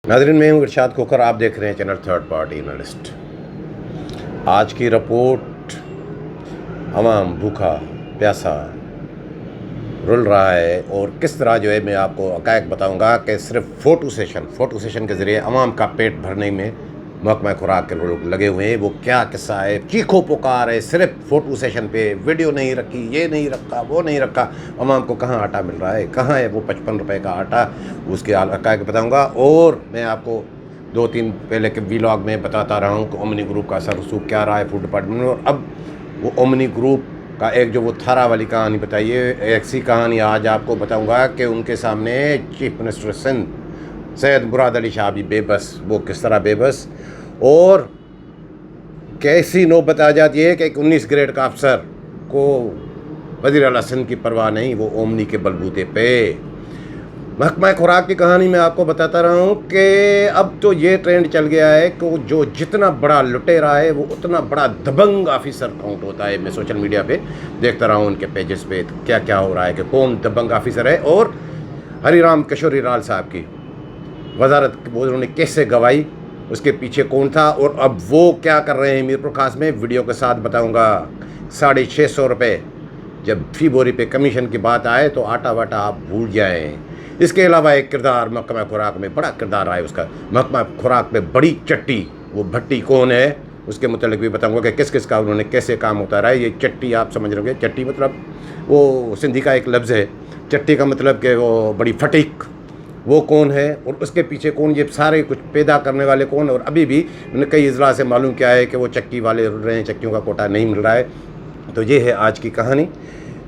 नाज़रीन, मैं हूँ इरशाद खोखर। आप देख रहे हैं चैनल थर्ड पार्टी एनालिस्ट। आज की रिपोर्ट, अवाम भूखा प्यासा रुल रहा है और किस तरह जो है मैं आपको हक़ाइक़ बताऊंगा कि सिर्फ फ़ोटो सेशन के ज़रिए अवाम का पेट भरने में महकमा खुराक के लोग लगे हुए हैं। वो क्या किस्सा है, चीखो पुकार है, सिर्फ फ़ोटो सेशन पे वीडियो नहीं रखी, ये नहीं रखा, वो नहीं रखा। अवाम को कहाँ आटा मिल रहा है, कहाँ है वो 55 रुपये का आटा, उसके हक़ाइक़ बताऊँगा। और मैं आपको 2-3 पहले के व्लॉग में बताता रहा हूँ कि ओमनी ग्रुप का रसूख क्या रहा है फूड डिपार्टमेंट में। और अब वो ओमनी ग्रुप का एक जो वो थारा वाली कहानी बताइए, ऐसी कहानी आज आपको बताऊँगा कि उनके सामने चीफ मिनिस्टर सिंध सैयद मुराद अली शाह भी बेबस। वो किस तरह बेबस और कैसी नौबत आ जाती है कि 19 ग्रेड का अफसर को वज़ीर आला सिंध की परवाह नहीं, वो ओमनी के बलबूते पे। महकमा खुराक की कहानी मैं आपको बताता रहा हूँ कि अब तो ये ट्रेंड चल गया है कि जो जितना बड़ा लुटेरा है वो उतना बड़ा दबंग ऑफिसर काउंट होता है। मैं सोशल मीडिया पे देखता रहा हूँ उनके पेजेस पे क्या क्या हो रहा है कि कौन दबंग ऑफिसर है। और हरिराम किशोरीलाल साहब की वजारत वो उन्होंने कैसे गवाई, उसके पीछे कौन था और अब वो क्या कर रहे हैं मीरपुर खास में, वीडियो के साथ बताऊंगा। 650 रुपये जब फी बोरी पे कमीशन की बात आए तो आटा वाटा आप भूल जाएं। इसके अलावा एक किरदार महकमा खुराक में बड़ा किरदार रहा है उसका, महकमा खुराक में बड़ी चट्टी, वो भट्टी कौन है उसके मुतालिक भी बताऊंगा कि किस किस का उन्होंने कैसे काम होता रहा है। ये चट्टी आप समझ रहे होंगे, चट्टी मतलब वो सिंधी का एक लफ्ज़ है, चट्टी का मतलब कि वो बड़ी फटीक, वो कौन है और उसके पीछे कौन, ये सारे कुछ पैदा करने वाले कौन। और अभी भी मैंने कई इजला से मालूम किया है कि वो चक्की वाले रुल रहे हैं, चक्कियों का कोटा नहीं मिल रहा है। तो ये है आज की कहानी,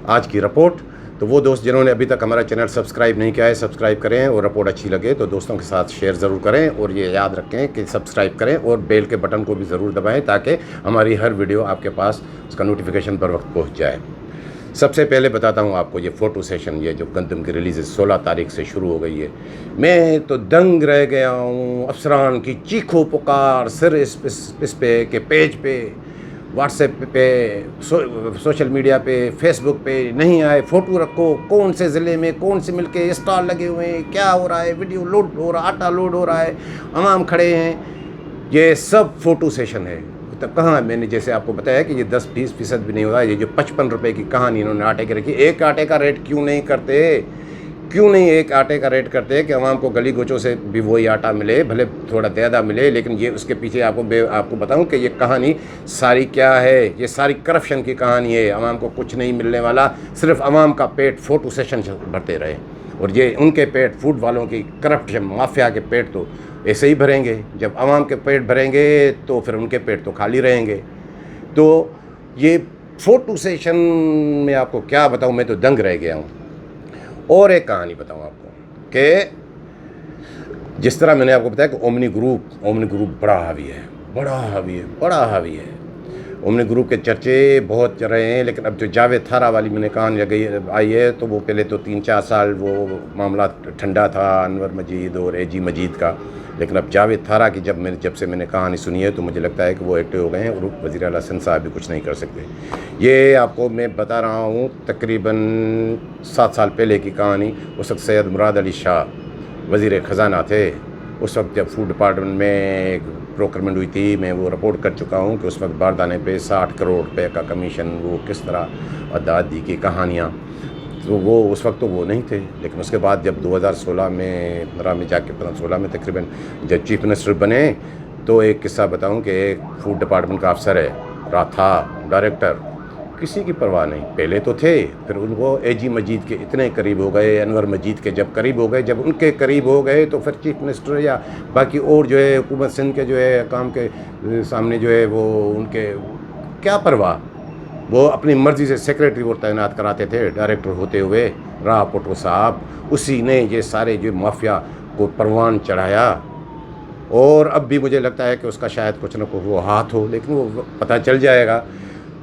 आज की रिपोर्ट। तो वो दोस्त जिन्होंने अभी तक हमारा चैनल सब्सक्राइब नहीं किया है, सब्सक्राइब करें और रिपोर्ट अच्छी लगे तो दोस्तों के साथ शेयर ज़रूर करें। और ये याद रखें कि सब्सक्राइब करें और बेल के बटन को भी ज़रूर दबाएँ ताकि हमारी हर वीडियो आपके पास उसका नोटिफिकेशन बर वक्त पहुँच जाए। सबसे पहले बताता हूँ आपको, ये फ़ोटो सेशन, ये जो गंदम की रिलीज़ 16 तारीख से शुरू हो गई है। मैं तो दंग रह गया हूँ। अफसरान की चीखो पुकार सिर इस पे के पेज पे, व्हाट्सएप पे, सोशल मीडिया पे, फेसबुक पे नहीं आए फ़ोटो रखो, कौन से ज़िले में कौन से मिल के स्टॉल लगे हुए हैं, क्या हो रहा है, वीडियो लोड हो रहा, आटा लोड हो रहा है, अवाम खड़े हैं, ये सब फ़ोटो सेशन है। तब कहाँ, मैंने जैसे आपको बताया कि ये 10-20% भी नहीं होगा। ये जो 55 रुपये की कहानी इन्होंने आटे की रखी, एक आटे का रेट क्यों नहीं करते, क्यों नहीं एक आटे का रेट करते कि आवाम को गली गोचों से भी वही आटा मिले, भले थोड़ा ज़्यादा मिले। लेकिन ये उसके पीछे आपको बताऊं कि ये कहानी सारी क्या है, ये सारी करप्शन की कहानी है। आवाम को कुछ नहीं मिलने वाला, सिर्फ आवाम का पेट फ़ोटो सेशन भरते रहे। और ये उनके पेट, फूड वालों की करप्शन माफिया के पेट तो ऐसे ही भरेंगे। जब आवाम के पेट भरेंगे तो फिर उनके पेट तो खाली रहेंगे। तो ये फ़ोटो सेशन में आपको क्या बताऊं, मैं तो दंग रह गया हूं। और एक कहानी बताऊं आपको कि जिस तरह मैंने आपको बताया कि ओमनी ग्रुप बड़ा हावी है, बड़ा हावी है। ओमनी ग्रुप के चर्चे बहुत चल रहे हैं। लेकिन अब जो जावेद थारा वाली मैंने कहानी आई है, तो वो पहले तो 3-4 साल वो मामला ठंडा था अनवर मजीद और एजी मजीद का। लेकिन अब जावेद थारा की जब से मैंने कहानी सुनी है तो मुझे लगता है कि वो एक्टिव हो गए हैं और वज़ीर आला सिंध साहब भी कुछ नहीं कर सकते। ये आपको मैं बता रहा हूँ तकरीबन 7 साल पहले की कहानी। उस वक्त सैयद मुराद अली शाह वज़ीर ख़जाना थे। उस वक्त जब फूड डिपार्टमेंट में प्रोक्योरमेंट हुई थी, मैं वो रिपोर्ट कर चुका हूँ कि उस वक्त बारदाने पे 60 करोड़ रुपए का कमीशन, वो किस तरह अदादी की कहानियाँ। तो वो उस वक्त तो वो नहीं थे। लेकिन उसके बाद जब 2016 में 15 में जाके 16 में तकरीबन जब चीफ मिनिस्टर बने, तो एक किस्सा बताऊँ कि एक फूड डिपार्टमेंट का अफसर है, राथा डायरेक्टर, किसी की परवाह नहीं। पहले तो थे, फिर उनको एजी मजीद के इतने करीब हो गए, अनवर मजीद के जब करीब हो गए, जब उनके करीब हो गए तो फिर चीफ मिनिस्टर या बाकी और जो है हुकूमत सिंध के जो है काम के सामने जो है वो उनके क्या परवाह। वो अपनी मर्ज़ी से सेक्रेटरी वो तैनात कराते थे डायरेक्टर होते हुए, राह पोटो साहब। उसी ने ये सारे जो माफिया को परवान चढ़ाया। और अब भी मुझे लगता है कि उसका शायद कुछ न कुछ वो हाथ हो, लेकिन वो पता चल जाएगा।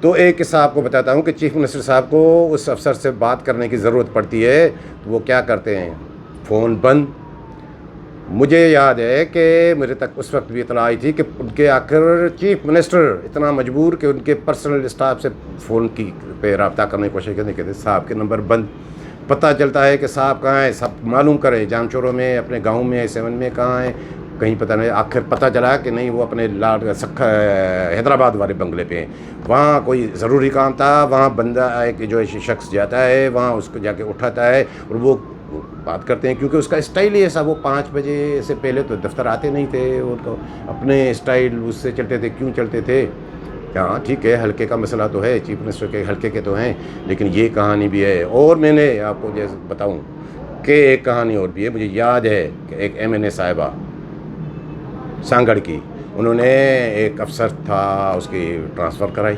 तो एक किस्सा आपको बताता हूँ कि चीफ मिनिस्टर साहब को उस अफसर से बात करने की ज़रूरत पड़ती है तो वो क्या करते हैं, फ़ोन बंद। मुझे याद है कि मेरे तक उस वक्त भी इतना आई थी कि उनके आखिर चीफ मिनिस्टर इतना मजबूर कि उनके पर्सनल स्टाफ से फ़ोन की पे रब्ता करने की कोशिश करने के साहब के नंबर बंद। पता चलता है कि साहब कहाँ हैं, सब मालूम करें, जामचोरों में, अपने गांव में, 7 में कहाँ हैं, कहीं पता नहीं, आखिर पता चला कि नहीं वो अपने हैदराबाद वाले बंगले पे हैं। वहाँ कोई ज़रूरी काम था, वहाँ बंदा एक जो शख्स जाता है, वहाँ उसको जाके उठाता है और वो बात करते हैं, क्योंकि उसका स्टाइल ही ऐसा, वो 5 बजे से पहले तो दफ्तर आते नहीं थे, वो तो अपने स्टाइल उससे चलते थे। क्यों चलते थे? हाँ ठीक है, हल्के का मसला तो है, चीफ मिनिस्टर के हल्के के तो हैं, लेकिन ये कहानी भी है। और मैंने आपको जैसे बताऊँ कि एक कहानी और भी है, मुझे याद है कि एक MNA साहिबा सांगड़ की, उन्होंने एक अफसर था उसकी ट्रांसफ़र कराई,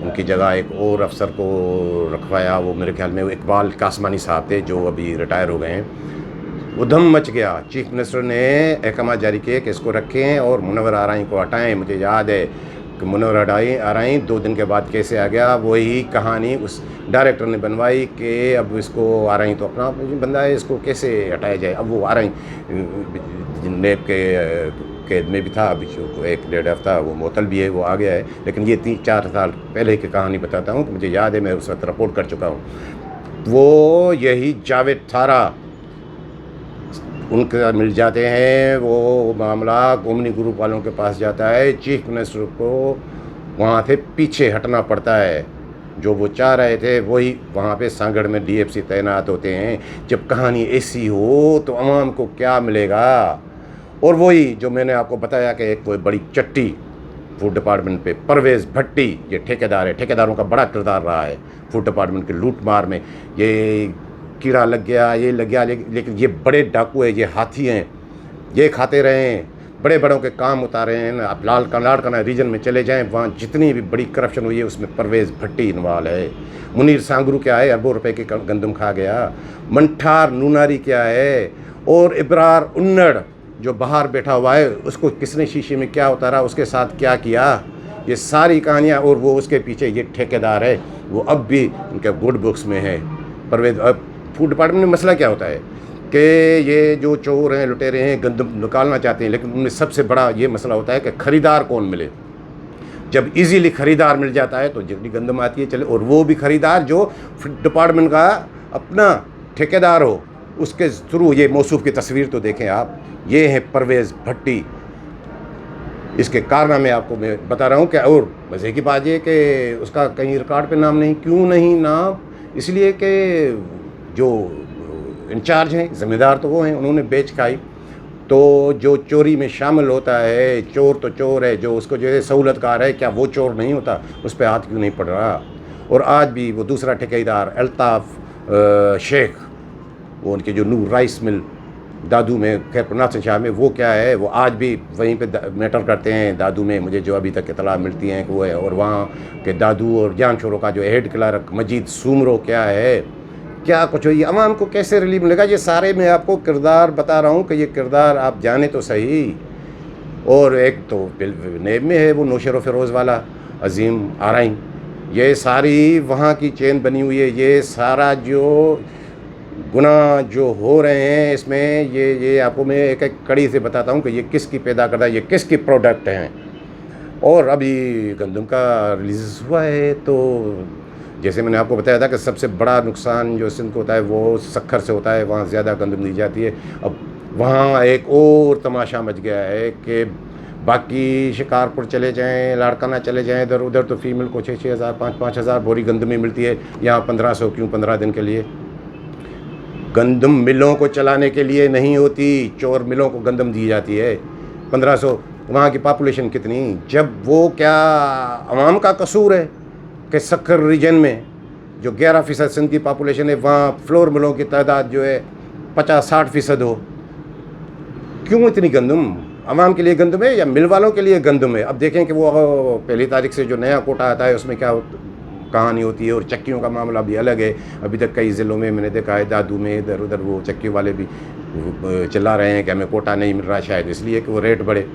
उनकी जगह एक और अफसर को रखवाया। वो मेरे ख्याल में वो इकबाल कासमानी साहब थे जो अभी रिटायर हो गए हैं। उधम मच गया, चीफ मिनिस्टर ने अहकाम जारी किए कि इसको रखें और मुनव्वर आरई को हटाएं। मुझे याद है कि मुनव्वर आरई 2 दिन के बाद कैसे आ गया। वही कहानी उस डायरेक्टर ने बनवाई कि अब इसको आरई तो अपना बंदा है, इसको कैसे हटाया जाए। अब वो आरई नेब के कैद में भी था, अभी जो 1-1.5 हफ्ता वो मुअत्तल भी है, वो आ गया है। लेकिन ये 3-4 साल पहले की कहानी बताता हूँ कि मुझे याद है, मैं उस वक्त रिपोर्ट कर चुका हूँ। वो यही जावेद थारा उनके मिल जाते हैं, वो मामला गोमनी ग्रुप वालों के पास जाता है, चीफ मिनिस्टर को वहाँ से पीछे हटना पड़ता है। जो वो चाह रहे थे वही वहाँ पे सांगड़ में DFC तैनात होते हैं। जब कहानी ऐसी हो तो अवाम को क्या मिलेगा। और वही जो मैंने आपको बताया कि एक कोई बड़ी चट्टी फूड डिपार्टमेंट पे, परवेज़ भट्टी, ये ठेकेदार है, ठेकेदारों का बड़ा किरदार रहा है फूड डिपार्टमेंट के लूट मार में। ये कीड़ा लग गया, ये लग गया, लेकिन ये बड़े डाकू है, ये हाथी हैं, ये खाते रहे हैं, बड़े बड़ों के काम उतारे हैं। आप लाड़काना रीजन में चले जाएं, वहाँ जितनी भी बड़ी करप्शन हुई है उसमें परवेज़ भट्टी इन्वॉल्व है। मुनीर सांगरू क्या है, अरबों रुपए की गंदम खा गया। मंठार नूनारी क्या है, और इब्रार उन्नड़ जो बाहर बैठा हुआ है, उसको किसने शीशे में क्या उतारा, उसके साथ क्या किया, ये सारी कहानियाँ। और वो उसके पीछे ये ठेकेदार है, वो अब भी उनके गुड बुक्स में है। परवेज़, अब फूड डिपार्टमेंट में मसला क्या होता है कि ये जो चोर हैं, लुटेरे हैं, गंदम निकालना चाहते हैं, लेकिन उनमें सबसे बड़ा ये मसला होता है कि ख़रीदार कौन मिले। जब इजीली ख़रीदार मिल जाता है तो जितनी गंदम आती है चले, और वो भी ख़रीदार जो डिपार्टमेंट का अपना ठेकेदार हो, उसके थ्रू। ये मौसूफ की तस्वीर तो देखें आप, ये है परवेज़ भट्टी। इसके कारनामे आपको मैं बता रहा हूँ कि, और मज़े की बात ये कि उसका कहीं रिकॉर्ड पे नाम नहीं। क्यों नहीं नाम? इसलिए कि जो इंचार्ज हैं, ज़िम्मेदार तो वो हैं, उन्होंने बेच खाई। तो जो चोरी में शामिल होता है, चोर तो चोर है, जो उसको जो है सहूलतकार है, क्या वो चोर नहीं होता? उस पर हाथ क्यों नहीं पड़ रहा? और आज भी वो दूसरा ठेकेदार अल्ताफ़ शेख, वो उनके जो नूर राइस मिल दादू में, खैर प्रनाथ शाह में, वो क्या है, वो आज भी वहीं पे मैटर करते हैं दादू में। मुझे जो अभी तक इतला मिलती हैं कि वो है। और वहाँ के दादू और जान शोरों का जो हेड क्लर्क मजीद सूमरो क्या है, क्या कुछ हो, ये अवाम को कैसे रिलीफ मिलेगा? ये सारे मैं आपको किरदार बता रहा हूँ कि ये किरदार आप जाने तो सही। और एक तो नेब में है वो नौशेर फ़िरोज़ वाला अजीम आरई, ये सारी वहाँ की चेन बनी हुई है। ये सारा जो गुनाह जो हो रहे हैं इसमें, ये आपको मैं एक एक कड़ी से बताता हूँ कि ये किसकी पैदा करता है, ये किसकी प्रोडक्ट हैं। और अभी गंदम का रिलीज़ हुआ है, तो जैसे मैंने आपको बताया था कि सबसे बड़ा नुकसान जो सिंध को होता है वो सक्खर से होता है, वहाँ ज़्यादा गंदम दी जाती है। अब वहाँ एक और तमाशा मच गया है कि बाकी शिकारपुर चले जाएं, लाड़काना चले जाएं, इधर उधर तो फीमेल को 6-6 हज़ार 5-5 हज़ार बोरी गंदम मिलती है। यहाँ 1500 क्यों 15 दिन के लिए? गंदम मिलों को चलाने के लिए नहीं होती, चोर मिलों को गंदम दी जाती है। 1500, वहाँ की पॉपुलेशन कितनी? जब वो क्या अवाम का कसूर है कि सक्खर रीजन में जो 11% सिंध की पॉपुलेशन है, वहाँ फ्लोर मिलों की तादाद जो है 50-60% हो। क्यों इतनी गंदम? अवाम के लिए गंदम है या मिल वालों के लिए गंदम है? अब देखें कि वो 1 तारीख से जो नया कोटा आता है उसमें क्या कहानी होती है। और चक्कियों का मामला भी अलग है। अभी तक कई ज़िलों में मैंने देखा है, दादू में इधर उधर वो चक्की वाले भी चिल्ला रहे हैं कि हमें कोटा नहीं मिल रहा, शायद इसलिए कि वो रेट बढ़े।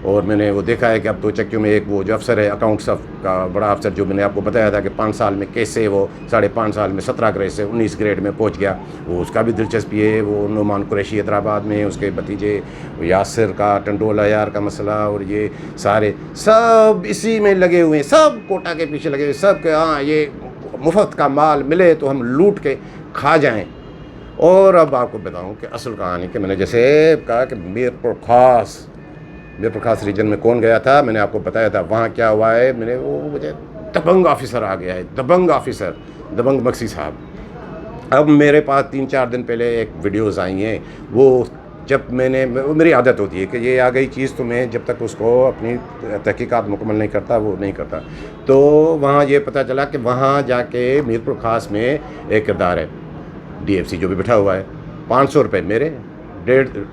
और मैंने वो देखा है कि अब तो चक्कियों में एक वो जो अफसर है अकाउंट्स का बड़ा अफसर, जो मैंने आपको बताया था कि 5 साल में कैसे वो 5.5 साल में 17 ग्रेड से 19 ग्रेड में पहुंच गया, वो उसका भी दिलचस्पी है। वो नुमान कुरैशी हैदराबाद में, उसके भतीजे यासिर का टंडोला यार का मसला, और ये सारे सब इसी में लगे हुए हैं, सब कोटा के पीछे लगे हुए, सब के हाँ ये मुफ्त का माल मिले तो हम लूट के खा जाएँ। और अब आपको बताऊं कि असल कहानी कि मैंने जैसे कहा कि मीरपुर खास रीजन में कौन गया था, मैंने आपको बताया था वहाँ क्या हुआ है। मैंने वो मुझे दबंग ऑफिसर आ गया है, दबंग ऑफिसर, दबंग मक्सी साहब। अब मेरे पास 3-4 दिन पहले एक वीडियोज़ आई हैं, वो जब मेरी आदत होती है कि ये आ गई चीज़ तो मैं जब तक उसको अपनी तहकीकात मुकम्मल नहीं करता वो नहीं करता। तो वहाँ ये पता चला कि वहाँ जाके मीरपुर खास में एक किरदार है DFC जो भी बैठा हुआ है, 500 रुपये मेरे,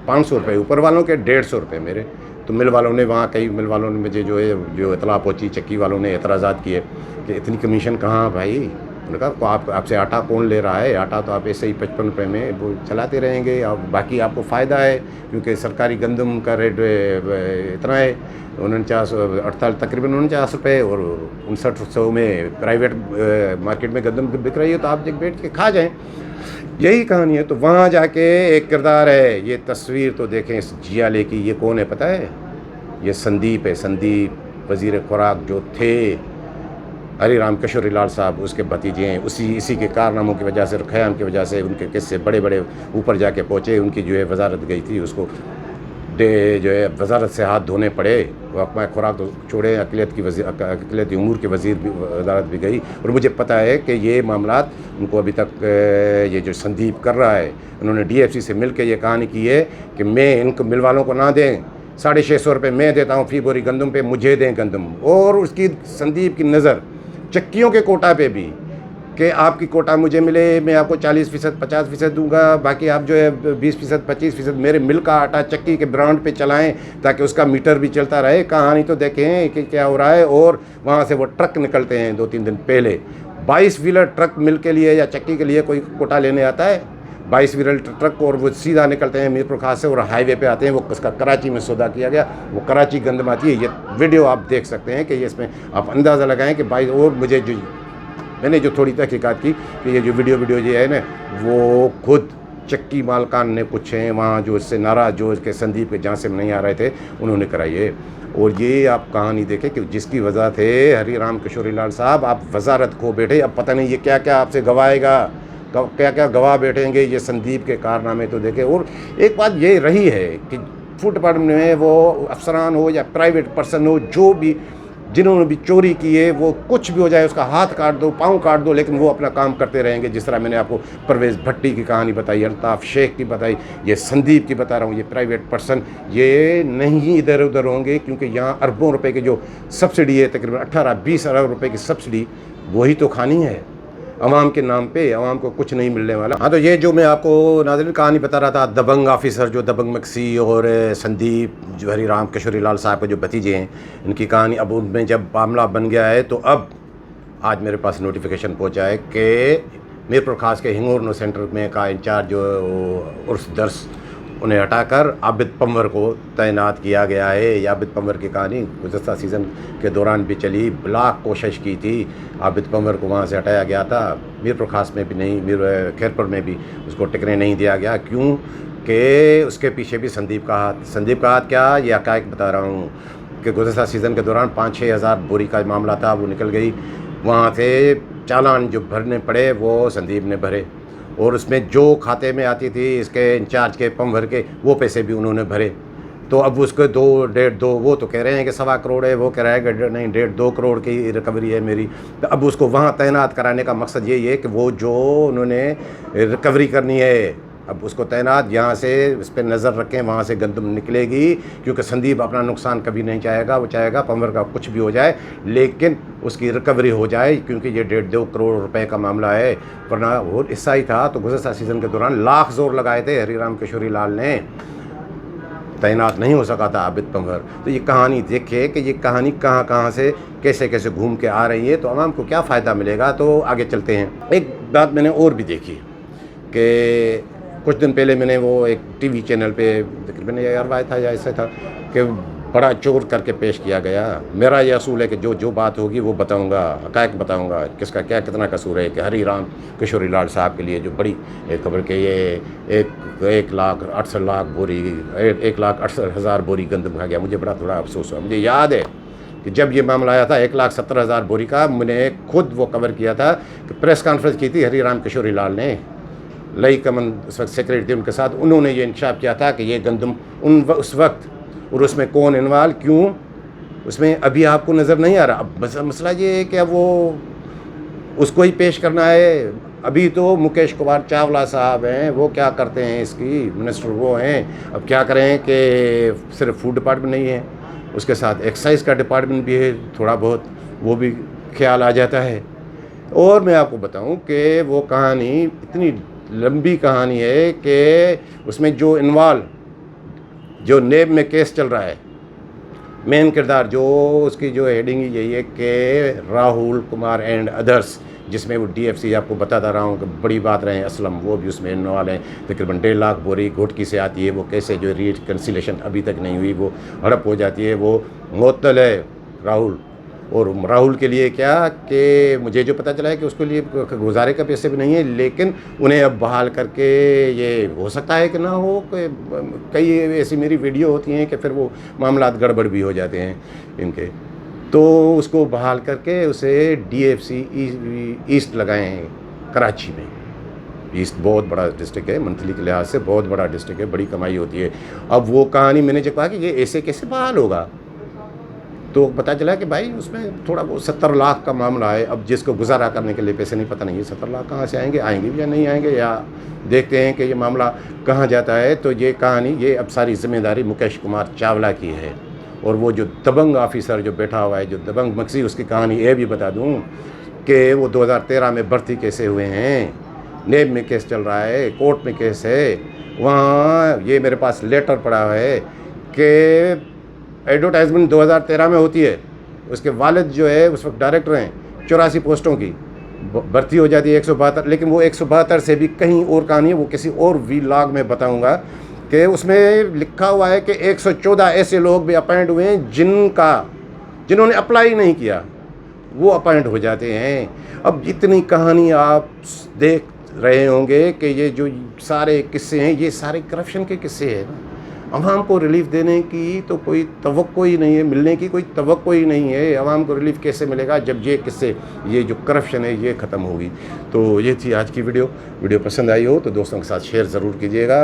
500 रुपये ऊपर वालों के, 150 रुपये मेरे। तो मिल वालों ने, वहाँ कई मिल वालों ने मुझे जो इतला पहुँची, चक्की वालों ने एतराज़ात किए कि इतनी कमीशन कहाँ भाई। उन्होंने कहा तो आपसे आटा कौन ले रहा है, आटा तो आप ऐसे ही 55 रुपये में वो चलाते रहेंगे और बाकी आपको फ़ायदा है क्योंकि सरकारी गंदम का रेट इतना है 49 तकरीबन 49 रुपये, और 5900 में प्राइवेट मार्केट में गंदम बिक रही है, तो आप बैठ के खा जाएँ। यही कहानी है। तो वहाँ जाके एक किरदार है, ये तस्वीर तो देखें इस जियाले की, ये कौन है पता है? ये संदीप है, संदीप वज़ीर खुराक जो थे हरी राम किशोरी लाल साहब, उसके भतीजे हैं। इसी के कारनामों की वजह से और ख़याम की वजह से उनके किस्से बड़े बड़े ऊपर जाके पहुँचे। उनकी जो है वजारत गई थी, उसको जो है वजारत से हाथ धोने पड़े। वक़्मा खुराक तो छोड़े, अक़लियती उमूर के वज़ीर भी वजारत भी गई। और मुझे पता है कि ये मामलात उनको अभी तक ये जो संदीप कर रहा है, उन्होंने DFC से मिल के ये कहानी की है कि मैं इनको मिल वालों को ना दें, 650 रुपये मैं देता हूँ फ़ी बोरी गंदम पे, मुझे दें गंदम। और उसकी संदीप की नज़र चक्कियों के कोटा पे भी कि आपकी कोटा मुझे मिले, मैं आपको 40% 50% दूंगा, बाकी आप जो है 20% 25% मेरे मिल का आटा चक्की के ब्रांड पे चलाएं ताकि उसका मीटर भी चलता रहे। कहानी तो देखें कि क्या हो रहा है। और वहाँ से वो ट्रक निकलते हैं 2-3 दिन पहले, 22 व्हीलर ट्रक मिल के लिए या चक्की के लिए कोई कोटा लेने आता है? 22 व्हीलर ट्रक, और वो सीधा निकलते हैं मीरपुर खास से और हाईवे पे आते हैं। वो उसका कराची में सौदा किया गया, वो कराची गंदम आती है। ये वीडियो आप देख सकते हैं कि ये इसमें आप अंदाज़ा लगाएं कि 22। और मुझे मैंने जो थोड़ी तहकीकात की कि ये जो वीडियो जो है ना, वो खुद चक्की मालकान ने कुछ हैं वहाँ जो इससे नाराज़, जो इसके संदीप के जहाँ से नहीं आ रहे थे, उन्होंने कराई है। और ये आप कहानी देखें कि जिसकी वजह थे हरी राम किशोरी लाल साहब, आप वजारत खो बैठे। अब पता नहीं ये क्या क्या आपसे गवाएगा, क्या क्या गवाह बैठेंगे ये संदीप के कारनामे तो देखें। और एक बात ये रही है कि फूड डिपार्टमेंट में वो अफसरान हो या प्राइवेट पर्सन हो, जो भी जिन्होंने भी चोरी की है, वो कुछ भी हो जाए उसका हाथ काट दो, पाँव काट दो, लेकिन वो अपना काम करते रहेंगे। जिस तरह मैंने आपको परवेज़ भट्टी की कहानी बताई, अल्ताफ़ शेख की बताई, ये संदीप की बता रहा हूँ। ये प्राइवेट पर्सन ये नहीं इधर उधर होंगे क्योंकि यहाँ अरबों रुपए की जो सब्सिडी है, तकरीबन 18-20 अरब रुपए की सब्सिडी, वही तो खानी है अवाम के नाम पे। अवाम को कुछ नहीं मिलने वाला। हाँ, तो ये जो मैं आपको नाज़रीन कहानी बता रहा था, दबंग ऑफिसर जो दबंग मक्सी और संदीप जो हरी राम किशोरी लाल साहब के जो भतीजे हैं, इनकी कहानी अब उनमें जब मामला बन गया है, तो अब आज मेरे पास नोटिफिकेशन पहुँचा है कि मीरपुर खास के हिंगोर सेंटर में का इंचार्ज जो उर्स दर्स, उन्हें हटाकर आबिद पंवर को तैनात किया गया है। ये आबिद पंवर की कहानी गुज़श्ता सीज़न के दौरान भी चली, लाख कोशिश की थी, आबिद पंवर को वहाँ से हटाया गया था। मीरपुर खास में भी नहीं, खैरपुर में भी उसको टिकने नहीं दिया गया। क्यों कि उसके पीछे भी संदीप का हाथ क्या, ये हक़ाइक़ बता रहा हूँ कि गुज़श्ता सीज़न के दौरान 5-6 हज़ार बोरी का मामला था, वो निकल गई। वहाँ से चालान जो भरने पड़े वो संदीप ने भरे, और उसमें जो खाते में आती थी इसके इंचार्ज के पंवर के, वो पैसे भी उन्होंने भरे। तो अब उसके 2.5 वो तो कह रहे हैं कि 1.25 करोड़ है, वो कह रहा है कि नहीं 1.5-2 करोड़ की रिकवरी है मेरी। तो अब उसको वहाँ तैनात कराने का मकसद यही है कि वो जो उन्होंने रिकवरी करनी है, अब उसको तैनात यहाँ से इस पर नज़र रखें, वहाँ से गंदम निकलेगी। क्योंकि संदीप अपना नुकसान कभी नहीं चाहेगा, वो चाहेगा पंवर का कुछ भी हो जाए लेकिन उसकी रिकवरी हो जाए, क्योंकि ये 1.5-2 करोड़ रुपए का मामला है। वरना और हिस्सा ही था। तो गुज़श्ता सीज़न के दौरान लाख जोर लगाए थे हरी राम किशोरी लाल ने, तैनात नहीं हो सका था आबिद पंवर। तो ये कहानी देखिए कि ये कहानी कहाँ से कैसे कैसे घूम के आ रही है, तो आवाम को क्या फ़ायदा मिलेगा। तो आगे चलते हैं। एक बात मैंने और भी देखी कि कुछ दिन पहले मैंने वो एक टीवी चैनल पे तकरीबन यार था या ऐसा था कि बड़ा चोर करके पेश किया गया। मेरा ये असूल है कि जो बात होगी वो बताऊंगा, हक़ाइक़ बताऊंगा, किसका क्या कितना कसूर है। कि हरी राम किशोरी लाल साहब के लिए जो बड़ी खबर के ये 1,68,00,000 बोरी 1,68,000 बोरी गंदम खा गया। मुझे बड़ा थोड़ा अफसोस हुआ। मुझे याद है कि जब ये मामला आया था 1,70,000 बोरी का, मैंने खुद वो कवर किया था कि प्रेस कॉन्फ्रेंस की थी हरी राम किशोरी लाल ने। लई कमन उस वक्त सेक्रेटरी थे उनके साथ, उन्होंने ये इंकशाफ किया था कि ये गंदम उस वक्त और उसमें कौन इन्वॉल्व क्यों उसमें अभी आपको नज़र नहीं आ रहा। अब मसला ये है कि अब वो उसको ही पेश करना है। अभी तो मुकेश कुमार चावला साहब हैं, वो क्या करते हैं, इसकी मिनिस्टर वो हैं। अब क्या करें कि सिर्फ फूड डिपार्टमेंट नहीं है, उसके साथ एक्साइज का डिपार्टमेंट भी है, थोड़ा बहुत वो भी ख्याल आ जाता है। और मैं आपको बताऊं कि वो कहानी इतनी लंबी कहानी है कि उसमें जो जो नेब में केस चल रहा है, मेन किरदार जो उसकी जो हेडिंग यही है कि राहुल कुमार एंड अदर्स, जिसमें वो DFC आपको बताता रहा हूँ कि बड़ी बात रहे, असलम वो भी उसमें इन्वॉल्व हैं। तकरीबन 1.5 लाख बोरी घोटकी से आती है, वो कैसे जो रिकन्सिलेशन अभी तक नहीं हुई, वो हड़प हो जाती है, वो मुअत्तल है राहुल। और राहुल के लिए क्या कि मुझे जो पता चला है कि उसके लिए गुजारे का पैसे भी नहीं है, लेकिन उन्हें अब बहाल करके, ये हो सकता है कि ना हो, कई ऐसी मेरी वीडियो होती हैं कि फिर वो मामलात गड़बड़ भी हो जाते हैं इनके, तो उसको बहाल करके उसे DFC ईस्ट लगाए हैं कराची में। ईस्ट बहुत बड़ा डिस्ट्रिक्ट है, मंथली के लिहाज से बहुत बड़ा डिस्ट्रिक्ट है, बड़ी कमाई होती है। अब वो कहानी मैंने जब कहा कि ये ऐसे कैसे बहाल होगा, तो पता चला कि भाई उसमें थोड़ा वो 70 लाख का मामला है। अब जिसको गुजारा करने के लिए पैसे नहीं, पता नहीं है 70 लाख कहाँ से आएंगे भी या नहीं आएंगे, या देखते हैं कि ये मामला कहाँ जाता है। तो ये कहानी, ये अब सारी जिम्मेदारी मुकेश कुमार चावला की है। और वो जो दबंग ऑफिसर जो बैठा हुआ है, जो दबंग मक्सी, उसकी कहानी ये भी बता दूँ कि वो 2013 में भर्ती कैसे हुए हैं, नेब में केस चल रहा है, कोर्ट में केस है, वहाँ ये मेरे पास लेटर पड़ा है कि एडवर्टाइजमेंट 2013 में होती है, उसके वालिद जो है उस वक्त डायरेक्टर हैं, 84 पोस्टों की भर्ती हो जाती है 172, लेकिन वो 172 से भी कहीं और कहानी है, वो किसी और व्लॉग में बताऊंगा कि उसमें लिखा हुआ है कि 114 ऐसे लोग भी अपॉइंट हुए हैं जिन्होंने अप्लाई नहीं किया, वो अपॉइंट हो जाते हैं। अब इतनी कहानी आप देख रहे होंगे कि ये जो सारे किस्से हैं, ये सारे करप्शन के किस्से हैं ना। अवाम को रिलीफ देने की तो कोई तवक्को ही नहीं है, मिलने की कोई तवक्को ही नहीं है। अवाम को रिलीफ कैसे मिलेगा जब ये किस्से, ये जो करप्शन है, ये ख़त्म होगी। तो ये थी आज की वीडियो पसंद आई हो तो दोस्तों के साथ शेयर ज़रूर कीजिएगा।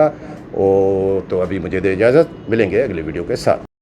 और तो अभी मुझे दे इजाज़त, मिलेंगे अगले वीडियो के साथ।